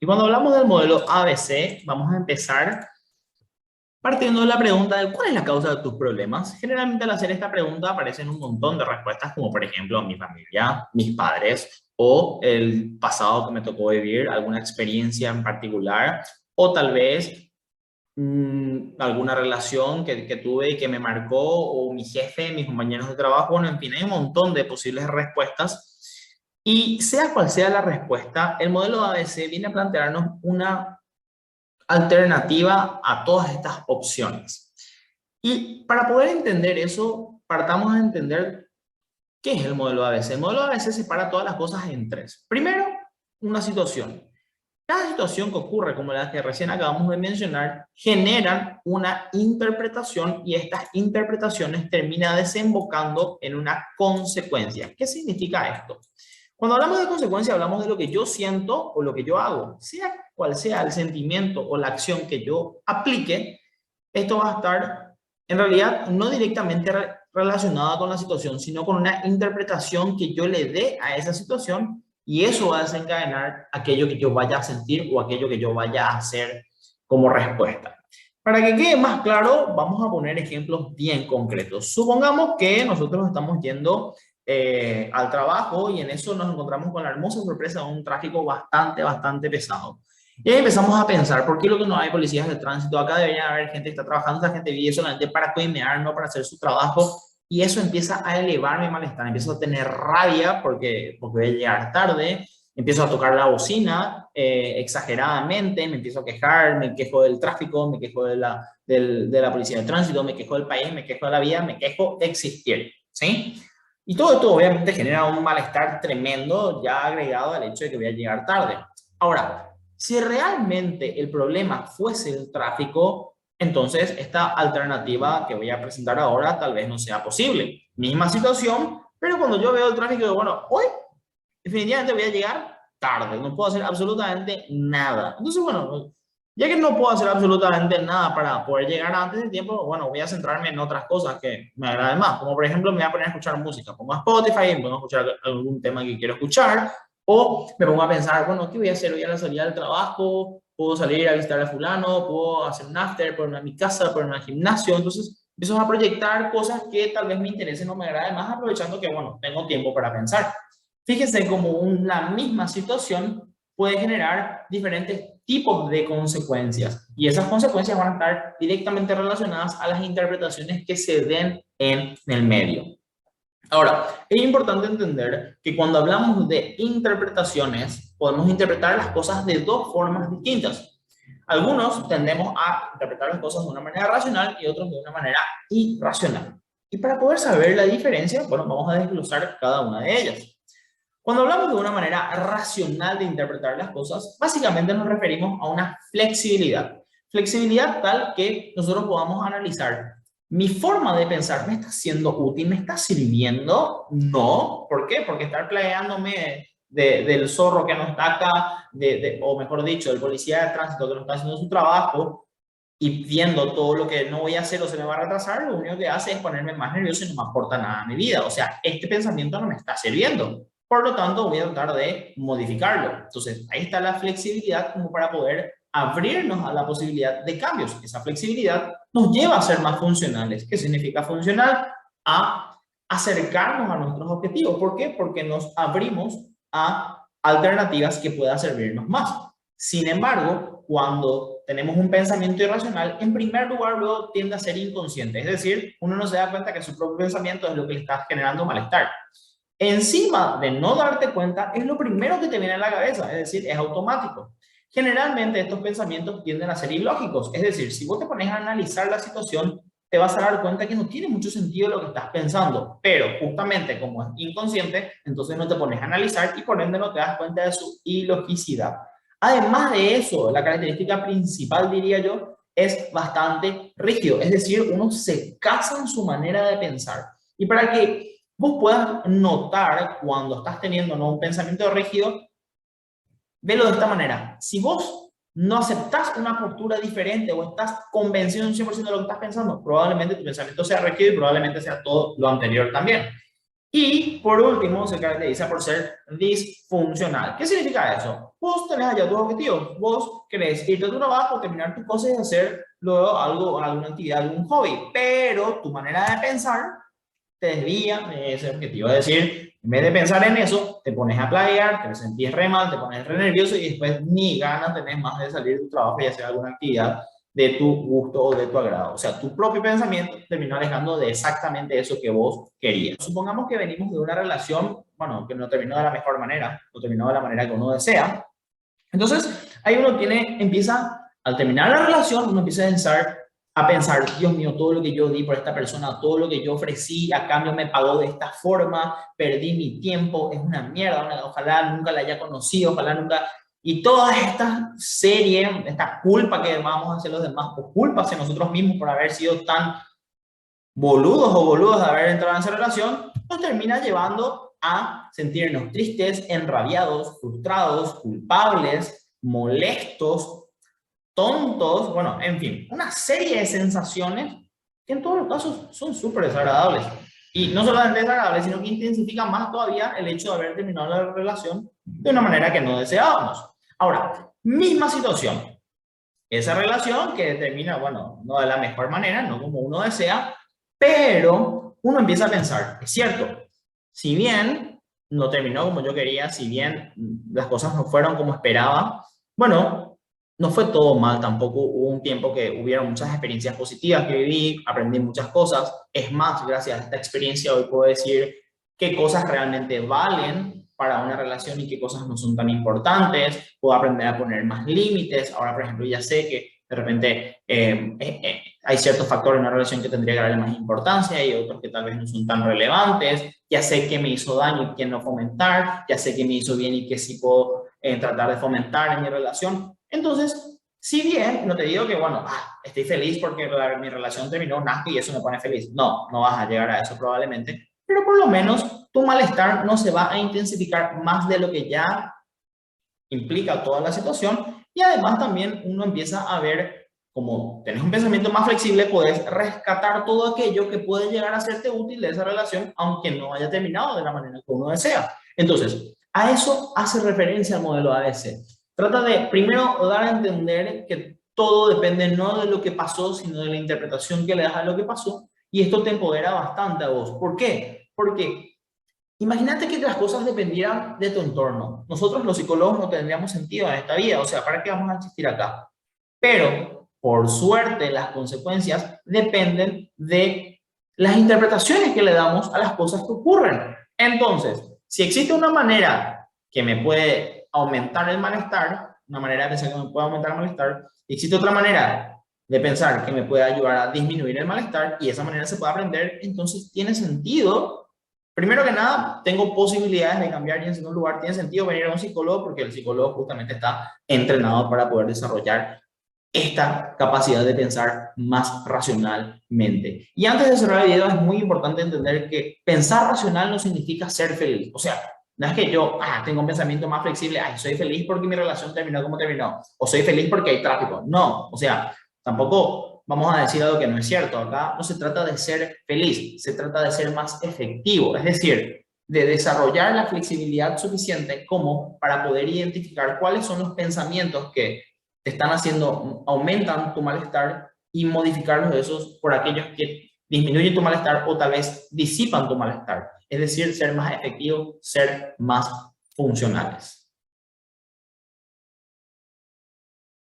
Y cuando hablamos del modelo ABC, vamos a empezar partiendo de la pregunta de ¿cuál es la causa de tus problemas? Generalmente al hacer esta pregunta aparecen un montón de respuestas, como por ejemplo mi familia, mis padres o el pasado que me tocó vivir, alguna experiencia en particular o tal vez alguna relación que tuve y que me marcó o mi jefe, mis compañeros de trabajo. Bueno, en fin, hay un montón de posibles respuestas. Y sea cual sea la respuesta, el modelo ABC viene a plantearnos una alternativa a todas estas opciones. Y para poder entender eso, partamos a entender qué es el modelo ABC. El modelo ABC separa todas las cosas en tres. Primero, una situación. Cada situación que ocurre, como la que recién acabamos de mencionar, generan una interpretación y estas interpretaciones terminan desembocando en una consecuencia. ¿Qué significa esto? Cuando hablamos de consecuencia, hablamos de lo que yo siento o lo que yo hago. Sea cual sea el sentimiento o la acción que yo aplique, esto va a estar en realidad no directamente relacionada con la situación, sino con una interpretación que yo le dé a esa situación y eso va a desencadenar aquello que yo vaya a sentir o aquello que yo vaya a hacer como respuesta. Para que quede más claro, vamos a poner ejemplos bien concretos. Supongamos que nosotros estamos yendo al trabajo y en eso nos encontramos con la hermosa sorpresa de un tráfico bastante pesado. Y ahí empezamos a pensar, ¿por qué lo que no hay policías de tránsito? Acá debería haber gente que está trabajando, esa gente vive solamente para coimear, no para hacer su trabajo. Y eso empieza a elevar mi malestar, empiezo a tener rabia porque voy a llegar tarde, empiezo a tocar la bocina exageradamente, me empiezo a quejar, me quejo del tráfico, me quejo de la policía de tránsito, me quejo del país, me quejo de la vida, me quejo de existir, ¿sí? Y todo esto obviamente genera un malestar tremendo ya agregado al hecho de que voy a llegar tarde. Ahora, si realmente el problema fuese el tráfico, entonces esta alternativa que voy a presentar ahora tal vez no sea posible. Misma situación, pero cuando yo veo el tráfico, digo, bueno, hoy definitivamente voy a llegar tarde, no puedo hacer absolutamente nada. Entonces, bueno, ya que no puedo hacer absolutamente nada para poder llegar antes del tiempo, bueno, voy a centrarme en otras cosas que me agraden más, como por ejemplo me voy a poner a escuchar música, pongo a Spotify, me pongo a escuchar algún tema que quiero escuchar, o me pongo a pensar, bueno, ¿qué voy a hacer hoy a la salida del trabajo? Puedo salir a visitar a fulano, puedo hacer un after, puedo irme a mi casa, puedo irme al gimnasio, entonces empiezo a proyectar cosas que tal vez me interesen o me agraden más, aprovechando que, bueno, tengo tiempo para pensar. Fíjense cómo una misma situación puede generar diferentes tipos de consecuencias y esas consecuencias van a estar directamente relacionadas a las interpretaciones que se den en el medio. Ahora, es importante entender que cuando hablamos de interpretaciones, podemos interpretar las cosas de dos formas distintas. Algunos tendemos a interpretar las cosas de una manera racional y otros de una manera irracional. Y para poder saber la diferencia, bueno, vamos a desglosar cada una de ellas. Cuando hablamos de una manera racional de interpretar las cosas, básicamente nos referimos a una flexibilidad. Flexibilidad tal que nosotros podamos analizar, ¿mi forma de pensar me está siendo útil? ¿Me está sirviendo? No. ¿Por qué? Porque estar planeándome del zorro que no está acá, o mejor dicho, del policía de tránsito que no está haciendo su trabajo, y viendo todo lo que no voy a hacer o se me va a retrasar, lo único que hace es ponerme más nervioso y no me aporta nada a mi vida. O sea, este pensamiento no me está sirviendo. Por lo tanto, voy a tratar de modificarlo. Entonces, ahí está la flexibilidad como para poder abrirnos a la posibilidad de cambios. Esa flexibilidad nos lleva a ser más funcionales. ¿Qué significa funcional? A acercarnos a nuestros objetivos. ¿Por qué? Porque nos abrimos a alternativas que puedan servirnos más. Sin embargo, cuando tenemos un pensamiento irracional, en primer lugar luego tiende a ser inconsciente, es decir, uno no se da cuenta que su propio pensamiento es lo que le está generando malestar. Encima de no darte cuenta, es lo primero que te viene a la cabeza, es decir, es automático. Generalmente estos pensamientos tienden a ser ilógicos, es decir, si vos te pones a analizar la situación, te vas a dar cuenta que no tiene mucho sentido lo que estás pensando, pero justamente como es inconsciente, entonces no te pones a analizar y por ende no te das cuenta de su ilogicidad. Además de eso, la característica principal, diría yo, es bastante rígido, es decir, uno se casa en su manera de pensar. Y para que vos puedas notar cuando estás teniendo, ¿no?, un pensamiento rígido, velo de esta manera. Si vos no aceptás una postura diferente o estás convencido un 100% de lo que estás pensando, probablemente tu pensamiento sea rígido y probablemente sea todo lo anterior también. Y por último, se caracteriza por ser disfuncional. ¿Qué significa eso? vos tenés allá tus objetivos, vos querés irte a tu trabajo, terminar tus cosas y hacer luego algo, alguna actividad, algún hobby, pero tu manera de pensar te desvía de ese objetivo. Es decir, en vez de pensar en eso, te pones a plaguear, te sentís re mal, te pones re nervioso y después ni ganas tenés más de salir de tu trabajo y hacer alguna actividad de tu gusto o de tu agrado. O sea, tu propio pensamiento terminó alejando de exactamente eso que vos querías. Supongamos que venimos de una relación, bueno, que no terminó de la mejor manera, no terminó de la manera que uno desea. Entonces, ahí uno empieza, al terminar la relación, uno empieza a pensar, Dios mío, todo lo que yo di por esta persona, todo lo que yo ofrecí, a cambio me pagó de esta forma, perdí mi tiempo, es una mierda, ojalá nunca la haya conocido, ojalá nunca... Y toda esta serie, esta culpa que vamos a hacer los demás, o culpa hacia nosotros mismos por haber sido tan boludos o boludos de haber entrado en esa relación, nos termina llevando a sentirnos tristes, enrabiados, frustrados, culpables, molestos, tontos, bueno, en fin, una serie de sensaciones que en todos los casos son súper desagradables. Y no solamente desagradables, sino que intensifican más todavía el hecho de haber terminado la relación de una manera que no deseábamos. Ahora, misma situación. Esa relación que termina, bueno, no de la mejor manera, no como uno desea, pero uno empieza a pensar, es cierto, si bien no terminó como yo quería, si bien las cosas no fueron como esperaba, bueno, no fue todo mal tampoco, hubo un tiempo que hubieron muchas experiencias positivas que viví, aprendí muchas cosas, es más, gracias a esta experiencia hoy puedo decir qué cosas realmente valen para una relación y qué cosas no son tan importantes, puedo aprender a poner más límites, ahora por ejemplo ya sé que de repente hay ciertos factores en una relación que tendría que darle más importancia y otros que tal vez no son tan relevantes, ya sé qué me hizo daño y qué no fomentar, ya sé qué me hizo bien y qué sí puedo tratar de fomentar en mi relación. Entonces, si bien no te digo que, bueno, estoy feliz porque mi relación terminó, nasty y eso me pone feliz. No, no vas a llegar a eso probablemente, pero por lo menos tu malestar no se va a intensificar más de lo que ya implica toda la situación y además también uno empieza a ver, como tenés un pensamiento más flexible, puedes rescatar todo aquello que puede llegar a serte útil de esa relación, aunque no haya terminado de la manera que uno desea. Entonces, a eso hace referencia el modelo ABC. Trata de, primero, dar a entender que todo depende no de lo que pasó, sino de la interpretación que le das a lo que pasó, y esto te empodera bastante a vos. ¿Por qué? Porque imagínate que las cosas dependieran de tu entorno. Nosotros los psicólogos no tendríamos sentido en esta vida, o sea, ¿para qué vamos a existir acá? Pero, por suerte, las consecuencias dependen de las interpretaciones que le damos a las cosas que ocurren. Entonces, si existe una manera que me puede aumentar el malestar, una manera de pensar que me puede aumentar el malestar, y existe otra manera de pensar que me puede ayudar a disminuir el malestar, y esa manera se puede aprender, entonces tiene sentido. Primero que nada, tengo posibilidades de cambiar y en segundo lugar, tiene sentido venir a un psicólogo porque el psicólogo justamente está entrenado para poder desarrollar esta capacidad de pensar más racionalmente. Y antes de cerrar el video, es muy importante entender que pensar racional no significa ser feliz. O sea, no es que yo tengo un pensamiento más flexible, soy feliz porque mi relación terminó como terminó, o soy feliz porque hay tráfico. No, o sea, tampoco vamos a decir algo que no es cierto. Acá no se trata de ser feliz, se trata de ser más efectivo, es decir, de desarrollar la flexibilidad suficiente como para poder identificar cuáles son los pensamientos que te están haciendo, aumentan tu malestar y modificarlos de esos por aquellos que disminuyen tu malestar o tal vez disipan tu malestar. Es decir, ser más efectivo, ser más funcionales.